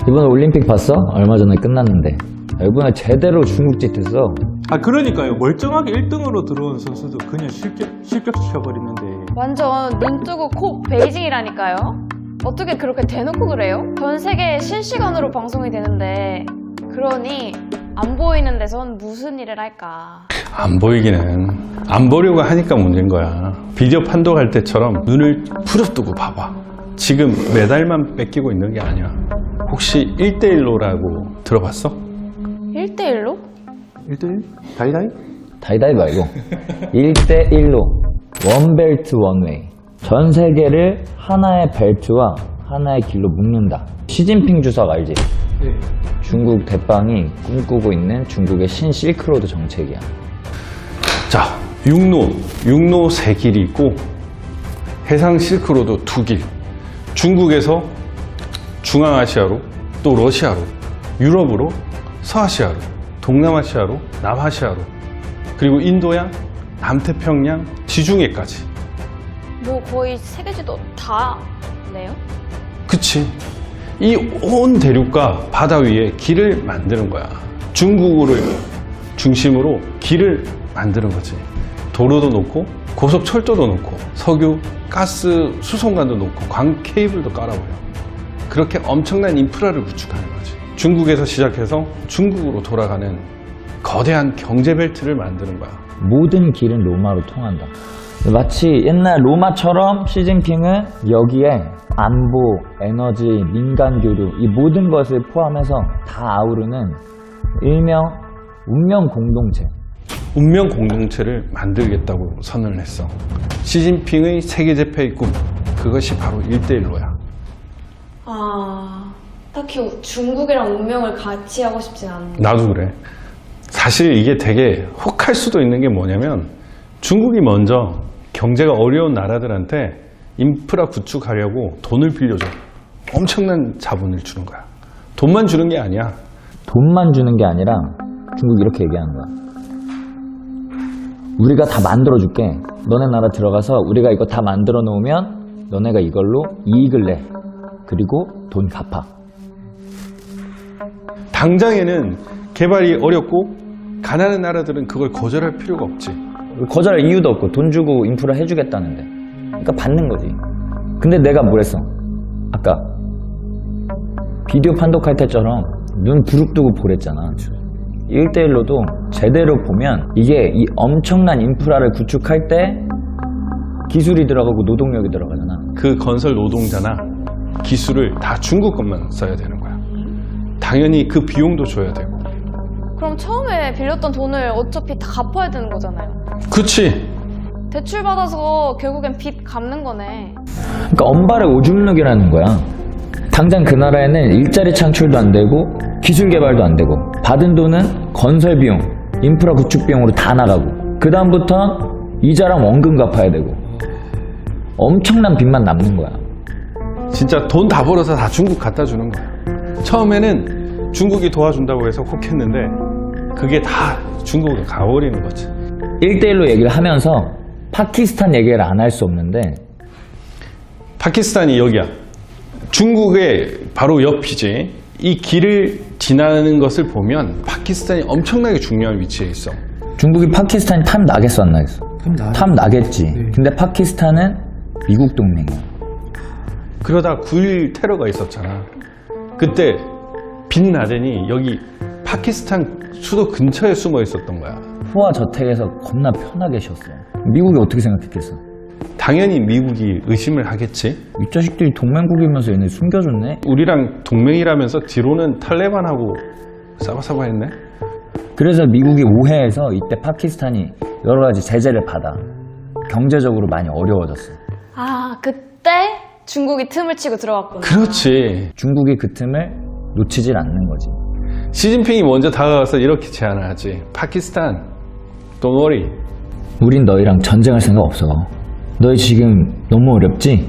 이번에 올림픽 봤어? 얼마 전에 끝났는데. 이번에 제대로 중국 짓 했어. 아 그러니까요. 멀쩡하게 1등으로 들어온 선수도 그냥 실격시켜버리는데. 완전 눈 뜨고 코 베이징이라니까요. 어떻게 그렇게 대놓고 그래요? 전 세계에 실시간으로 방송이 되는데 그러니 안 보이는 데선 무슨 일을 할까? 안 보이기는 안 보려고 하니까 문제인 거야. 비디오 판독할 때처럼 눈을 부릅뜨고 봐봐. 지금 메달만 뺏기고 있는 게 아니야. 혹시 1대1로라고 들어봤어? 1대1로? 1대1? 다이다이? 다이다이 말고 1대1로 원벨트 원웨이. 전 세계를 하나의 벨트와 하나의 길로 묶는다. 시진핑 주석 알지? 네. 중국 대빵이 꿈꾸고 있는 중국의 신실크로드 정책이야. 자, 육로 세 길이 있고 해상 실크로드 두 길. 중국에서 중앙아시아로, 또 러시아로, 유럽으로, 서아시아로, 동남아시아로, 남아시아로, 그리고 인도양, 남태평양, 지중해까지. 뭐 거의 세계지도 다 네요? 그치. 이 온 대륙과 바다 위에 길을 만드는 거야. 중국을 중심으로 길을 만드는 거지. 도로도 놓고 고속철도도 놓고 석유, 가스 수송관도 놓고 광 케이블도 깔아버려. 그렇게 엄청난 인프라를 구축하는 거지. 중국에서 시작해서 중국으로 돌아가는 거대한 경제벨트를 만드는 거야. 모든 길은 로마로 통한다. 마치 옛날 로마처럼 시진핑은 여기에 안보, 에너지, 민간 교류 이 모든 것을 포함해서 다 아우르는 일명 운명 공동체. 운명 공동체를 만들겠다고 선언을 했어. 시진핑의 세계 제패의 꿈, 그것이 바로 1대1로야. 아, 딱히 중국이랑 운명을 같이 하고 싶진 않네. 나도 그래. 사실 이게 되게 혹할 수도 있는 게 뭐냐면 중국이 먼저 경제가 어려운 나라들한테 인프라 구축하려고 돈을 빌려줘. 엄청난 자본을 주는 거야. 돈만 주는 게 아니야. 돈만 주는 게 아니라 중국이 이렇게 얘기하는 거야. 우리가 다 만들어 줄게. 너네 나라 들어가서 우리가 이거 다 만들어 놓으면 너네가 이걸로 이익을 내. 그리고 돈 갚아. 당장에는 개발이 어렵고 가난한 나라들은 그걸 거절할 필요가 없지. 거절할 이유도 없고 돈 주고 인프라 해주겠다는데. 그러니까 받는 거지. 근데 내가 뭘 했어? 아까 비디오 판독할 때처럼 눈 부릅뜨고 보랬잖아. 1대1로도 제대로 보면 이게 이 엄청난 인프라를 구축할 때 기술이 들어가고 노동력이 들어가잖아. 그 건설 노동자나 기술을 다 중국 것만 써야 되는 거야. 당연히 그 비용도 줘야 되고. 그럼 처음에 빌렸던 돈을 어차피 다 갚아야 되는 거잖아요. 그치. 대출 받아서 결국엔 빚 갚는 거네. 그러니까 엄발의 오줌누기라는 거야. 당장 그 나라에는 일자리 창출도 안 되고 기술 개발도 안 되고 받은 돈은 건설 비용, 인프라 구축 비용으로 다 나가고 그 다음부터 이자랑 원금 갚아야 되고 엄청난 빚만 남는 거야. 진짜 돈 다 벌어서 다 중국 갖다 주는 거야. 처음에는 중국이 도와준다고 해서 혹했는데 그게 다 중국으로 가버리는 거지. 1대1로 얘기를 하면서 파키스탄 얘기를 안 할 수 없는데 파키스탄이 여기야. 중국의 바로 옆이지. 이 길을 지나는 것을 보면 파키스탄이 엄청나게 중요한 위치에 있어. 중국이 파키스탄이 탐 나겠어 안 나겠어? 탐 나겠지. 네. 근데 파키스탄은 미국 동맹이야. 그러다 9.11 테러가 있었잖아. 그때 빈 라덴이 여기 파키스탄 수도 근처에 숨어 있었던 거야. 후아 저택에서 겁나 편하게 쉬었어. 미국이 어떻게 생각했겠어? 당연히 미국이 의심을 하겠지. 이 자식들이 동맹국이면서 얘네 숨겨줬네? 우리랑 동맹이라면서 뒤로는 탈레반하고 싸바싸바 했네. 그래서 미국이 오해해서 이때 파키스탄이 여러 가지 제재를 받아. 경제적으로 많이 어려워졌어. 아, 그때 중국이 틈을 치고 들어갔구나. 그렇지. 중국이 그 틈을 놓치질 않는 거지. 시진핑이 먼저 다가가서 이렇게 제안을 하지. 파키스탄, don't worry. 우린 너희랑 전쟁할 생각 없어. 너희 지금 너무 어렵지?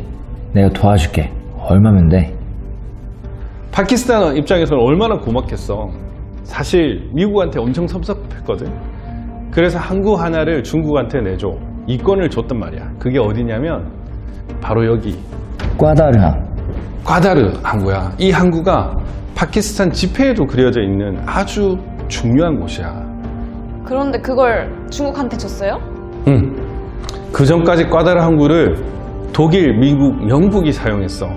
내가 도와줄게. 얼마면 돼? 파키스탄 입장에서는 얼마나 고맙겠어. 사실 미국한테 엄청 섭섭했거든. 그래서 항구 하나를 중국한테 내줘. 이권을 줬단 말이야. 그게 어디냐면 바로 여기 꽈다르항. 과다르 항구야. 이 항구가 파키스탄 지폐에도 그려져 있는 아주 중요한 곳이야. 그런데 그걸 중국한테 줬어요? 그 전까지 꽈다르 항구를 독일, 미국, 영국이 사용했어.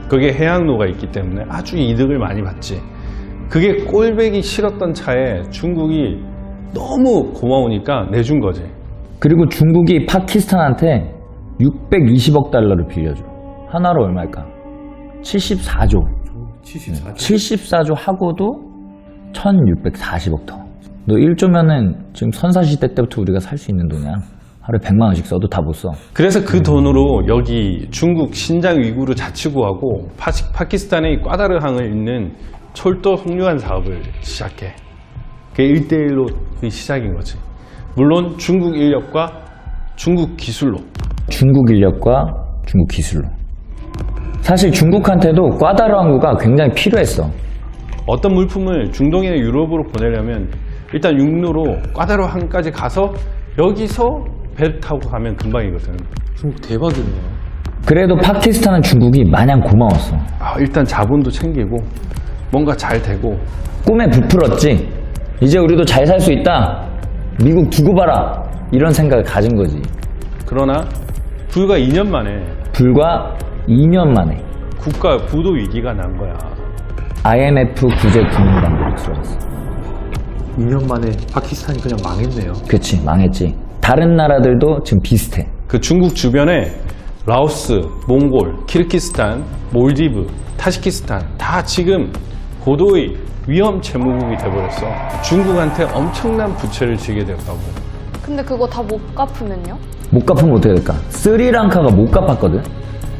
그게 해양로가 있기 때문에 아주 이득을 많이 봤지. 그게 꼴배기 싫었던 차에 중국이 너무 고마우니까 내준 거지. 그리고 중국이 파키스탄한테 620억 달러를 빌려줘. 하나로 얼마일까? 74조. 74조 하고도 1640억 더. 너 1조면은 지금 선사시대 때부터 우리가 살 수 있는 돈이야. 하루에 100만 원씩 써도 다 못 써. 그래서 그 돈으로 여기 중국 신장 위구르 자치구하고 파키스탄의 꽈다르 항을 잇는 철도 석류환 사업을 시작해. 그게 1대1로 시작인 거지. 물론 중국 인력과 중국 기술로. 중국 인력과 중국 기술로. 사실 중국한테도 꽈다르 항구가 굉장히 필요했어. 어떤 물품을 중동이나 유럽으로 보내려면 일단 육로로 꽈다르 항까지 가서 여기서 배 타고 가면 금방이거든. 중국 대박이네요. 그래도 파키스탄은 중국이 마냥 고마웠어. 일단 자본도 챙기고 뭔가 잘 되고. 꿈에 부풀었지. 이제 우리도 잘 살 수 있다. 미국 두고 봐라. 이런 생각을 가진 거지. 그러나 불과 2년 만에 불과 2년 만에 국가 부도 위기가 난 거야. IMF 구제금융당국으로 들어갔어. 2년 만에 파키스탄이 그냥 망했네요. 그치, 망했지. 다른 나라들도 지금 비슷해. 그 중국 주변에 라오스, 몽골, 키르기스탄, 몰디브, 타지키스탄 다 지금 고도의 위험 채무국이 돼버렸어. 중국한테 엄청난 부채를 지게 됐다고. 근데 그거 다 못 갚으면요? 못 갚으면 어떻게 될까? 스리랑카가 못 갚았거든.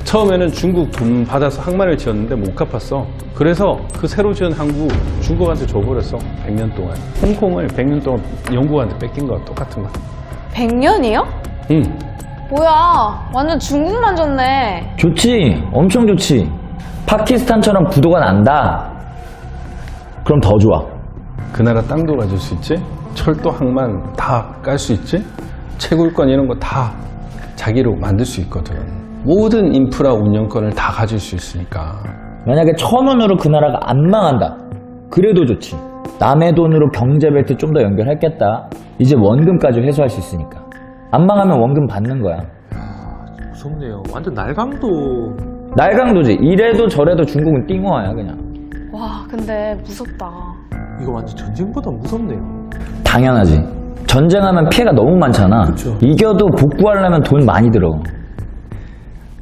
처음에는 중국 돈 받아서 항만을 지었는데 못 갚았어. 그래서 그 새로 지은 항구 중국한테 줘버렸어. 100년 동안. 홍콩을 100년 동안 영국한테 뺏긴 거야. 똑같은 거. 100년이요? 응. 뭐야, 완전 중국만 줬네. 좋지, 엄청 좋지. 파키스탄처럼 부도가 난다. 그럼 더 좋아. 그 나라 땅도 가질 수 있지. 철도 항만 다 깔 수 있지. 채굴권 이런 거 다 자기로 만들 수 있거든. 모든 인프라 운영권을 다 가질 수 있으니까. 만약에 천원으로 그 나라가 안 망한다. 그래도 좋지. 남의 돈으로 경제벨트 좀 더 연결했겠다. 이제 원금까지 회수할 수 있으니까. 안 망하면 원금 받는 거야. 무섭네요. 완전 날강도. 날강도지. 이래도 저래도 중국은 띵호야 그냥. 와, 근데 무섭다. 이거 완전 전쟁보다 무섭네요. 당연하지. 전쟁하면 피해가 너무 많잖아. 그쵸. 이겨도 복구하려면 돈 많이 들어.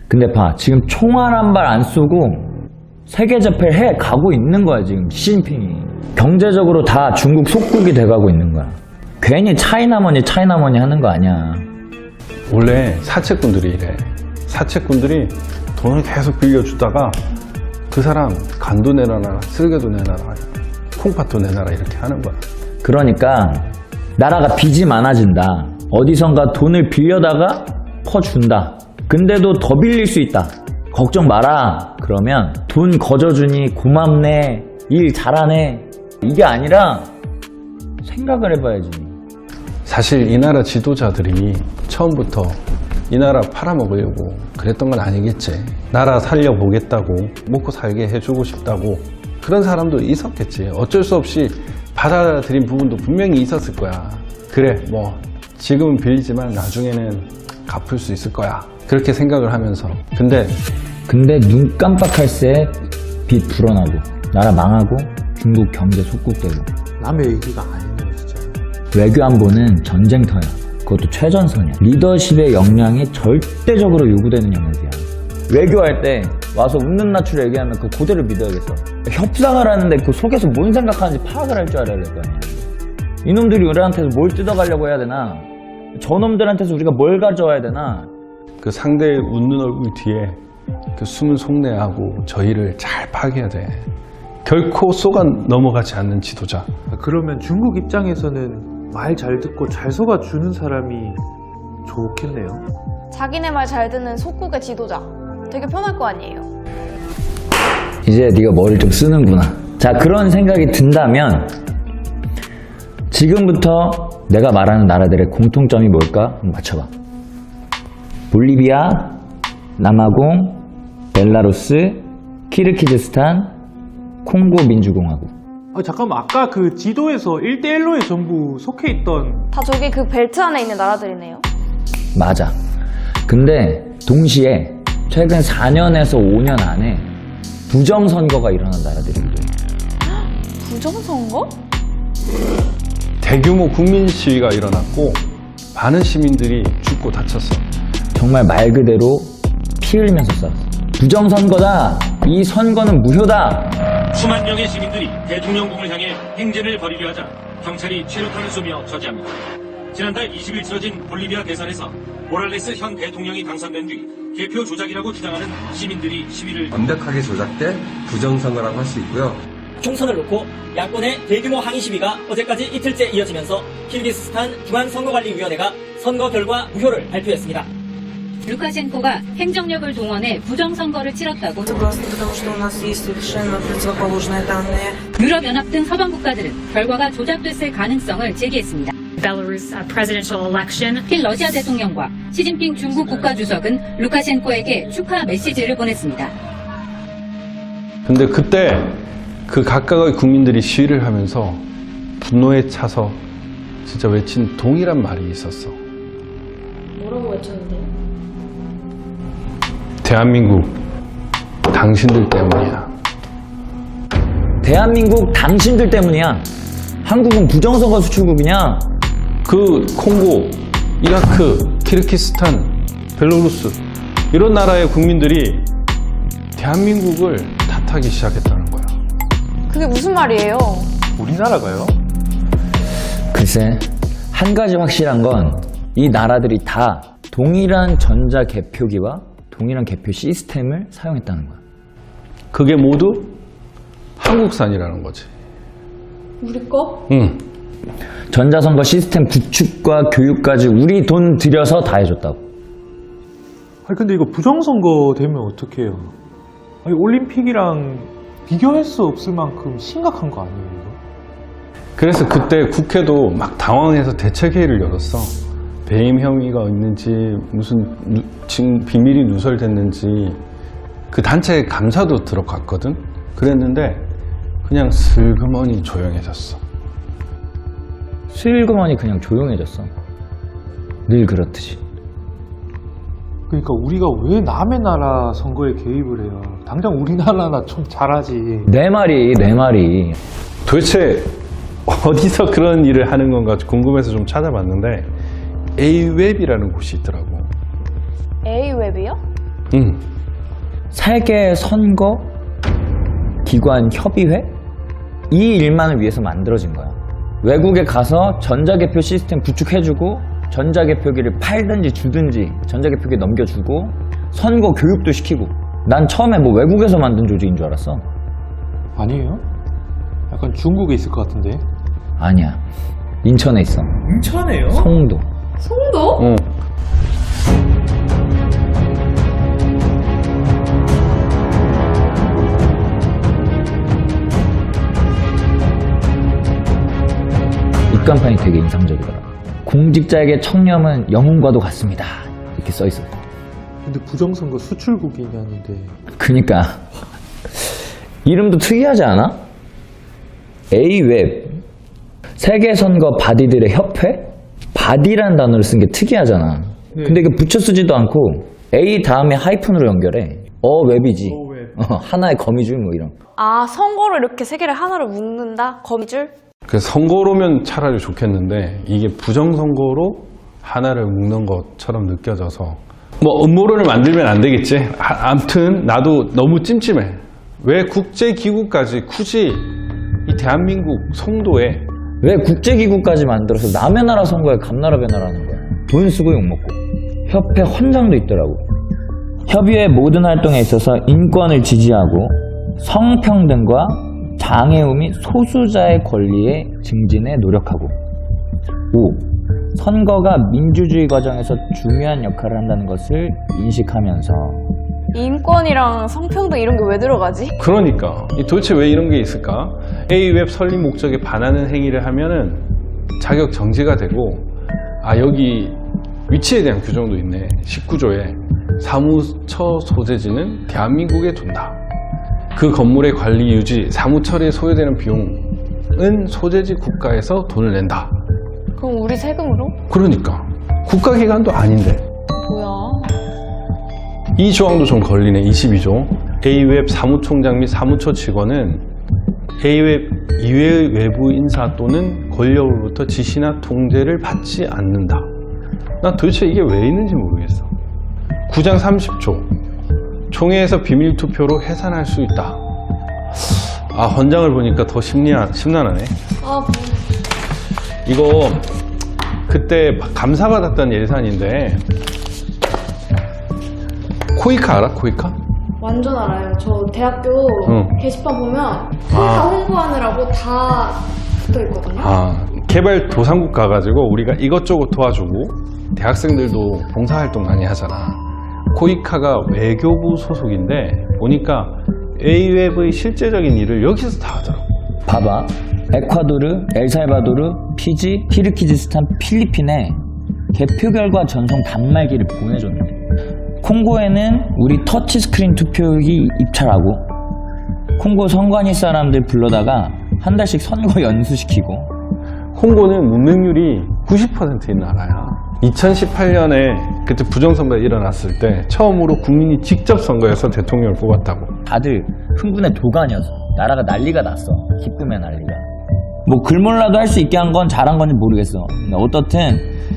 근데 봐, 지금 총알 한 발 안 쏘고 세계 재패를 해 가고 있는 거야 지금 시진핑이. 경제적으로 다 중국 속국이 돼가고 있는 거야. 괜히 차이나머니 하는 거 아니야. 원래 사채꾼들이 이래. 사채꾼들이 돈을 계속 빌려주다가 그 사람 간도 내놔라, 쓸개도 내놔라, 콩팥도 내놔라 이렇게 하는 거야. 그러니까 나라가 빚이 많아진다. 어디선가 돈을 빌려다가 퍼준다. 근데도 더 빌릴 수 있다. 걱정 마라. 그러면 돈 거저주니 고맙네, 일 잘하네, 이게 아니라 생각을 해봐야지. 사실 이 나라 지도자들이 처음부터 이 나라 팔아먹으려고 그랬던 건 아니겠지. 나라 살려보겠다고, 먹고 살게 해주고 싶다고 그런 사람도 있었겠지. 어쩔 수 없이 받아들인 부분도 분명히 있었을 거야. 그래, 뭐 지금은 빌리지만 나중에는 갚을 수 있을 거야. 그렇게 생각을 하면서. 근데 눈 깜빡할 새 빚 불어나고 나라 망하고 중국 경제 속국되고. 남의 얘기가 아니네요, 진짜. 외교 안보는 전쟁터야. 그것도 최전선이야. 리더십의 역량이 절대적으로 요구되는 영역이야. 외교할 때 와서 웃는 낯으로 얘기하면 그 그대로 믿어야겠어. 협상을 하는데 그 속에서 뭔 생각하는지 파악을 할 줄 알아야 될 거 아니야. 이놈들이 우리한테서 뭘 뜯어가려고 해야 되나, 저놈들한테서 우리가 뭘 가져와야 되나. 그 상대의 웃는 얼굴 뒤에 그 숨은 속내하고 저희를 잘 파악해야 돼. 결코 속아 넘어가지 않는 지도자. 그러면 중국 입장에서는 말 잘 듣고 잘 속아주는 사람이 좋겠네요. 자기네 말 잘 듣는 속국의 지도자. 되게 편할 거 아니에요. 이제 네가 머리를 좀 쓰는구나. 자, 그런 생각이 든다면 지금부터 내가 말하는 나라들의 공통점이 뭘까? 한번 맞춰봐. 볼리비아, 남아공, 벨라루스, 키르기즈스탄, 콩고 민주공화국. 잠깐만, 아까 그 지도에서 1대1로에 전부 속해 있던 다 저기 그 벨트 안에 있는 나라들이네요. 맞아. 근데 동시에 최근 4년에서 5년 안에 부정선거가 일어난 나라들이기도 해. 부정선거? 대규모 국민 시위가 일어났고 많은 시민들이 죽고 다쳤어. 정말 말 그대로 피 흘리면서 싸웠어. 부정선거다! 이 선거는 무효다! 수만 명의 시민들이 대통령궁을 향해 행진을 벌이려 하자 경찰이 최루탄을 쏘며 저지합니다. 지난달 20일 치러진 볼리비아 대선에서 모랄레스 현 대통령이 당선된 뒤 개표 조작이라고 주장하는 시민들이 시위를 완벽하게 조작된 부정선거라고 할 수 있고요. 총선을 놓고 야권의 대규모 항의 시위가 어제까지 이틀째 이어지면서 키르기스스탄 중앙선거관리위원회가 선거 결과 무효를 발표했습니다. 루카셴코가 행정력을 동원해 부정선거를 치렀다고 유럽연합 등 서방 국가들은 결과가 조작됐을 가능성을 제기했습니다. Belarus presidential election. 핀 러시아 대통령과 시진핑 중국 국가주석은 루카셴코에게 축하 메시지를 보냈습니다. 근데 그때 그 각각의 국민들이 시위를 하면서 분노에 차서 진짜 외친 동일한 말이 있었어. 뭐라고 외쳤는데요? 대한민국 당신들 때문이야. 대한민국 당신들 때문이야. 한국은 부정선거 수출국이냐? 그 콩고, 이라크, 키르기스탄, 벨로루스 이런 나라의 국민들이 대한민국을 탓하기 시작했다는 거야. 그게 무슨 말이에요? 우리나라가요? 글쎄, 한 가지 확실한 건 이 나라들이 다 동일한 전자개표기와 동일한 개표 시스템을 사용했다는 거야. 그게 모두 한국산이라는 거지. 우리 거? 응. 전자선거 시스템 구축과 교육까지 우리 돈 들여서 다 해줬다고. 아니 근데 이거 부정선거 되면 어떡해요? 아니 올림픽이랑 비교할 수 없을 만큼 심각한 거 아니에요 이거? 그래서 그때 국회도 막 당황해서 대책회의를 열었어. 배임 혐의가 있는지 무슨 지금 비밀이 누설됐는지 그 단체 감사도 들어갔거든. 그랬는데 그냥 슬그머니 조용해졌어. 슬그머니 그냥 조용해졌어. 늘 그렇듯이. 그러니까 우리가 왜 남의 나라 선거에 개입을 해요? 당장 우리나라나 좀 잘하지. 내 말이. 도대체 어디서 그런 일을 하는 건가 궁금해서 좀 찾아봤는데 A웹이라는 곳이 있더라고. A웹이요? 응. 세계 선거 기관 협의회? 이 일만을 위해서 만들어진 거야. 외국에 가서 전자개표 시스템 구축해주고 전자개표기를 팔든지 주든지 전자개표기 넘겨주고 선거 교육도 시키고. 난 처음에 뭐 외국에서 만든 조직인 줄 알았어. 아니에요? 약간 중국에 있을 것 같은데. 아니야. 인천에 있어. 인천에요? 송도. 송도? 응. 입간판이 되게 인상적이더라. 공직자에게 청렴은 영웅과도 같습니다. 이렇게 써있어. 근데 부정선거 수출국이냐는데. 그니까 이름도 특이하지 않아? A웹 세계선거 바디들의 협회? 바디라는 단어를 쓴 게 특이하잖아. 근데 이게 붙여 쓰지도 않고 A 다음에 하이픈으로 연결해. 웹이지. 하나의 거미줄 뭐 이런. 아, 선거를 이렇게 세 개를 하나로 묶는다? 거미줄? 그 선거로면 차라리 좋겠는데 이게 부정선거로 하나를 묶는 것처럼 느껴져서 뭐 음모론을 만들면 안 되겠지. 아무튼 나도 너무 찜찜해. 왜 국제기구까지 굳이 이 대한민국 송도에 왜 국제기구까지 만들어서 남의 나라 선거에 감나라 배나라는 거야. 돈 쓰고 욕먹고. 협회 헌장도 있더라고. 협의회 모든 활동에 있어서 인권을 지지하고 성평등과 장애우 및 소수자의 권리의 증진에 노력하고. 5. 선거가 민주주의 과정에서 중요한 역할을 한다는 것을 인식하면서. 인권이랑 성평등 이런 게 왜 들어가지? 그러니까 도대체 왜 이런 게 있을까? A웹 설립 목적에 반하는 행위를 하면은 자격 정지가 되고, 아 여기 위치에 대한 규정도 있네. 19조에 사무처 소재지는 대한민국에 둔다. 그 건물의 관리, 유지, 사무처리에 소요되는 비용은 소재지 국가에서 돈을 낸다. 그럼 우리 세금으로? 그러니까 국가기관도 아닌데. 뭐야? 이 조항도 좀 걸리네. 22조. A웹 사무총장 및 사무처 직원은 A웹 이외의 외부 인사 또는 권력으로부터 지시나 통제를 받지 않는다. 나 도대체 이게 왜 있는지 모르겠어. 9장 30조. 총회에서 비밀 투표로 해산할 수 있다. 아, 헌장을 보니까 더 심란하네. 이거 그때 감사받았던 예산인데, 코이카 알아? 코이카? 완전 알아요. 저 대학교 응. 게시판 보면 코이카 홍보하느라고 다 붙어 있거든요. 개발도상국 가가지고 우리가 이것저것 도와주고 대학생들도 봉사활동 많이 하잖아. 코이카가 외교부 소속인데 보니까 A웹의 실제적인 일을 여기서 다 하더라고. 봐봐. 에콰도르, 엘살바도르, 피지, 키르기즈스탄, 필리핀에 개표 결과 전송 단말기를 보내줬는데, 콩고에는 우리 터치스크린 투표기 입찰하고, 콩고 선관위 사람들 불러다가 한 달씩 선거 연수시키고. 콩고는 문맹률이 90%인 나라야. 2018년에 그때 부정선거가 일어났을 때 처음으로 국민이 직접 선거에서 대통령을 뽑았다고. 다들 흥분의 도가니었어. 나라가 난리가 났어. 기쁨의 난리가. 뭐 글몰라도 할 수 있게 한 건 잘한 건지 모르겠어. 근데 어떻든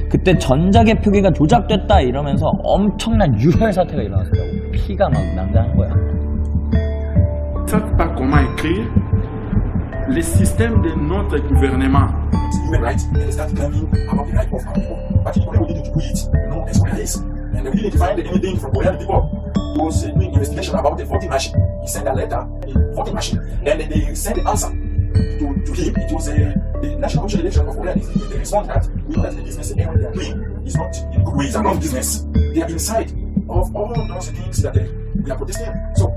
그때 전자개표기가 조작됐다 이러면서 엄청난 유혈 사태가 일어났었다고. 피가 막 낭자한 거야. Ils ne savent pas comment écrire les systèmes de notre gouvernement. Human rights, and they start claiming about the right of our people. But in Korea, we didn't do it. No, that's what it is. And we didn't find anything from Korean people. He was doing investigation about the voting machine. He sent a letter, the voting machine. Then they sent the answer to him. It was the National Commission Election of Korea. They respond that we know that the business they are doing is not in good ways, are not business. They are inside of all those things that we are protesting. So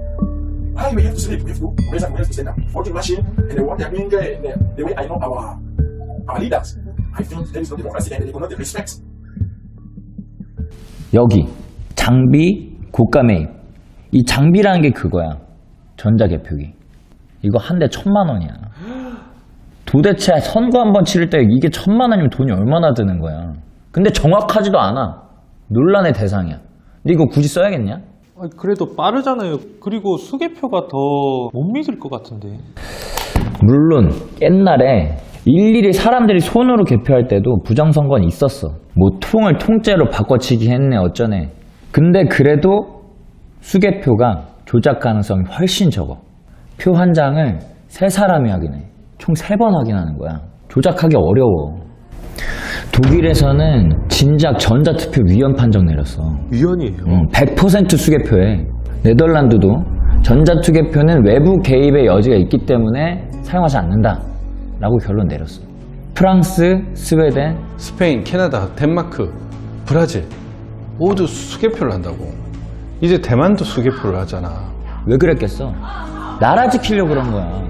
why we have to sleep? We have to raise up, we have to stand up. Voting machine and what they are doing, the way I know our leaders, I think there is no democracy and they do not respect. 여기 장비, 고가 매입. 이 장비라는 게 그거야. 전자개표기. 이거 한 대 1,000만 원이야. 도대체 선거 한 번 치를 때 이게 1,000만 원이면 돈이 얼마나 드는 거야. 근데 정확하지도 않아. 논란의 대상이야. 근데 이거 굳이 써야겠냐? 그래도 빠르잖아요. 그리고 수개표가 더 못 믿을 것 같은데. 물론 옛날에 일일이 사람들이 손으로 개표할 때도 부정선거는 있었어. 뭐 통을 통째로 바꿔치기 했네 어쩌네. 근데 그래도 수개표가 조작 가능성이 훨씬 적어. 표 한 장을 3사람이 확인해. 총 3번 확인하는 거야. 조작하기 어려워. 독일에서는 진작 전자투표 위헌 판정 내렸어. 위헌이에요. 100% 수개표에. 네덜란드도 전자투개표는 외부 개입의 여지가 있기 때문에 사용하지 않는다 라고 결론 내렸어. 프랑스, 스웨덴, 스페인, 캐나다, 덴마크, 브라질 모두 수개표를 한다고. 이제 대만도 수개표를 하잖아. 왜 그랬겠어? 나라 지키려고 그런 거야.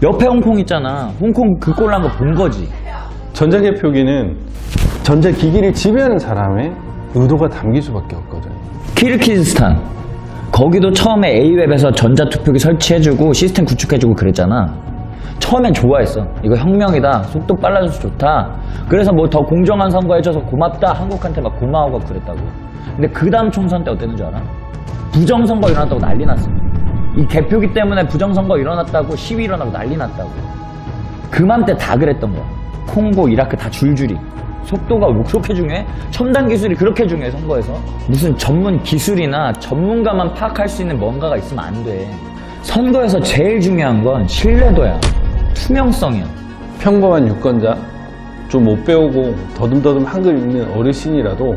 옆에 홍콩 있잖아. 홍콩 그 꼴난 거 본 거지. 전자개표기는 전자기기를 지배하는 사람의 의도가 담길 수밖에 없거든. 키르기즈스탄 거기도 처음에 A웹에서 전자투표기 설치해주고 시스템 구축해주고 그랬잖아. 처음엔 좋아했어. 이거 혁명이다. 속도 빨라져서 좋다. 그래서 뭐 더 공정한 선거 해줘서 고맙다. 한국한테 막 고마워하고 그랬다고. 근데 그 다음 총선 때 어땠는 줄 알아? 부정선거 일어났다고 난리 났어. 이 개표기 때문에 부정선거 일어났다고 시위 일어나고 난리 났다고. 그맘때 다 그랬던 거야. 콩고, 이라크 다 줄줄이. 속도가 그렇게 중요해? 첨단 기술이 그렇게 중요해 선거에서? 무슨 전문 기술이나 전문가만 파악할 수 있는 뭔가가 있으면 안 돼. 선거에서 제일 중요한 건 신뢰도야. 투명성이야. 평범한 유권자, 좀 못 배우고 더듬더듬 한글 읽는 어르신이라도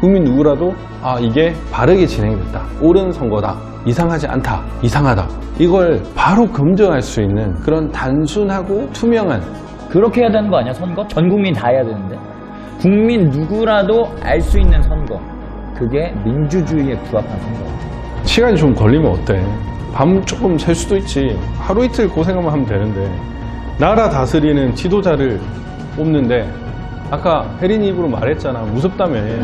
국민 누구라도 이게 바르게 진행됐다. 옳은 선거다. 이상하지 않다. 이상하다. 이걸 바로 검증할 수 있는 그런 단순하고 투명한, 그렇게 해야 되는 거 아니야 선거? 전 국민 다 해야 되는데. 국민 누구라도 알 수 있는 선거. 그게 민주주의에 부합한 선거야. 시간이 좀 걸리면 어때? 밤 조금 셀 수도 있지. 하루 이틀 고생하면 하면 되는데. 나라 다스리는 지도자를 뽑는데 아까 혜린이 입으로 말했잖아. 무섭다며. 네,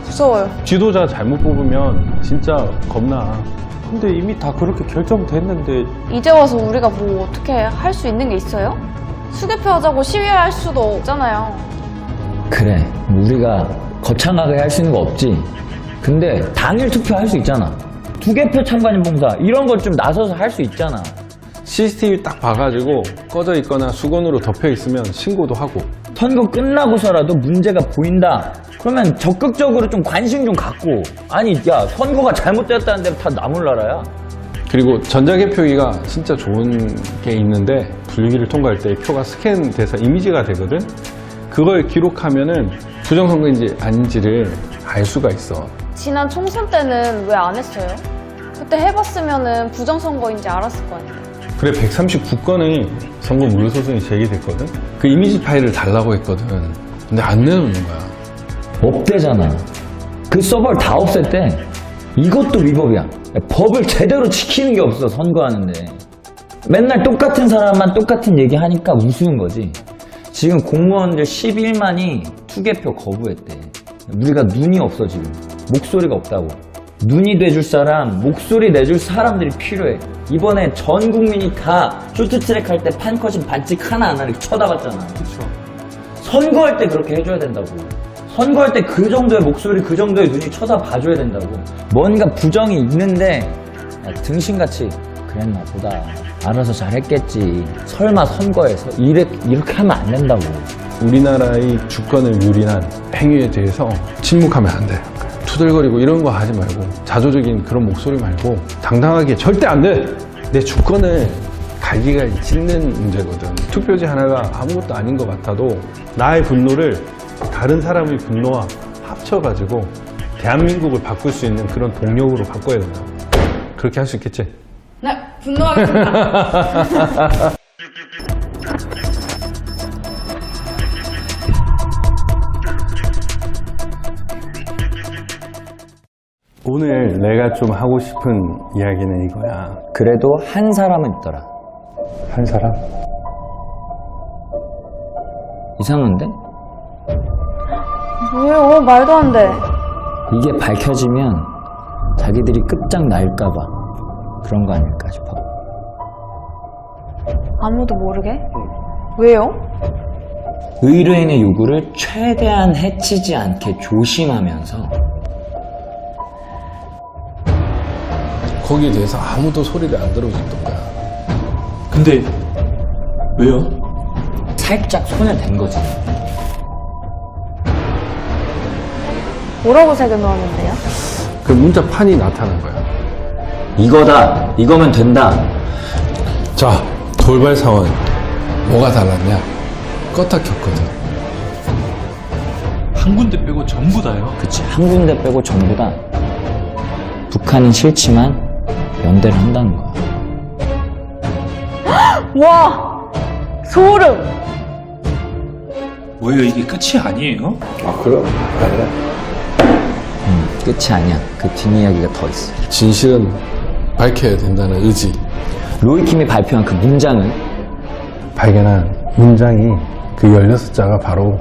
무서워요. 지도자 잘못 뽑으면 진짜 겁나. 근데 이미 다 그렇게 결정됐는데 이제 와서 우리가 뭐 어떻게 할 수 있는 게 있어요? 수개표 하자고 시위할 수도 없잖아요. 그래, 우리가 거창하게 할 수 있는 거 없지. 근데 당일 투표할 수 있잖아. 2개표 찬반인 봉사 이런 걸 좀 나서서 할 수 있잖아. CCTV 딱 봐가지고 꺼져 있거나 수건으로 덮여 있으면 신고도 하고. 선거 끝나고서라도 문제가 보인다. 그러면 적극적으로 좀 관심 좀 갖고. 아니, 야, 선거가 잘못되었다는데 다 나몰라라야. 그리고 전자개표기가 진짜 좋은 게 있는데 분류기를 통과할 때 표가 스캔돼서 이미지가 되거든. 그걸 기록하면은 부정선거인지 아닌지를 알 수가 있어. 지난 총선 때는 왜 안 했어요? 그때 해봤으면은 부정선거인지 알았을 거 아니에요. 그래, 139건의 선거 무효소송이 제기됐거든. 그 이미지 파일을 달라고 했거든. 근데 안 내놓는 거야. 없대잖아. 그 서버를 다 없앴대. 이것도 위법이야. 법을 제대로 지키는 게 없어, 선거하는데. 맨날 똑같은 사람만 똑같은 얘기 하니까 우스운 거지. 지금 공무원들 11만이 투개표 거부했대. 우리가 눈이 없어, 지금. 목소리가 없다고. 눈이 돼줄 사람, 목소리 내줄 사람들이 필요해. 이번에 전 국민이 다 쇼트트랙 할 때 판커신 반칙 하나 안 하게 쳐다봤잖아. 그쵸. 선거할 때 그렇게 해줘야 된다고. 선거할 때 그 정도의 목소리, 그 정도의 눈이 쳐다봐줘야 된다고. 뭔가 부정이 있는데 야, 등신같이 그랬나 보다. 알아서 잘했겠지. 설마 선거에서 이렇게 하면 안 된다고. 우리나라의 주권을 유린한 행위에 대해서 침묵하면 안 돼. 투덜거리고 이런 거 하지 말고 자조적인 그런 목소리 말고 당당하게 절대 안 돼! 내 주권을 갈기갈기 찢는 문제거든. 투표지 하나가 아무것도 아닌 것 같아도 나의 분노를 다른 사람의 분노와 합쳐가지고 대한민국을 바꿀 수 있는 그런 동력으로 바꿔야 된다. 그렇게 할 수 있겠지? 네, 분노하겠습니다. 오늘 내가 좀 하고 싶은 이야기는 이거야. 그래도 한 사람은 있더라. 한 사람? 이상한데? 왜요? 말도 안 돼. 이게 밝혀지면 자기들이 끝장날까봐 그런 거 아닐까 싶어. 아무도 모르게? 왜요? 의뢰인의 요구를 최대한 해치지 않게 조심하면서 거기에 대해서 아무도 소리를 안 들어줬던 거야. 근데 왜요? 살짝 손에 댄 거지. 뭐라고 색을 넣었는데요? 그 문자판이 나타난 거야. 이거다. 이거면 된다. 자, 돌발 상황. 뭐가 달랐냐? 껐다 켰거든. 한 군데 빼고 전부 다요? 그치. 한 군데 빼고 전부 다 북한은 싫지만 연대를 한다는 거야. 와! 소름! 뭐예요, 이게 끝이 아니에요? 아, 그럼? 아니야. 끝이 아니야. 그 뒷이야기가 더 있어. 진실은 밝혀야 된다는 의지. 로이킴이 발표한 그 문장은 발견한 문장이 그 16자가 바로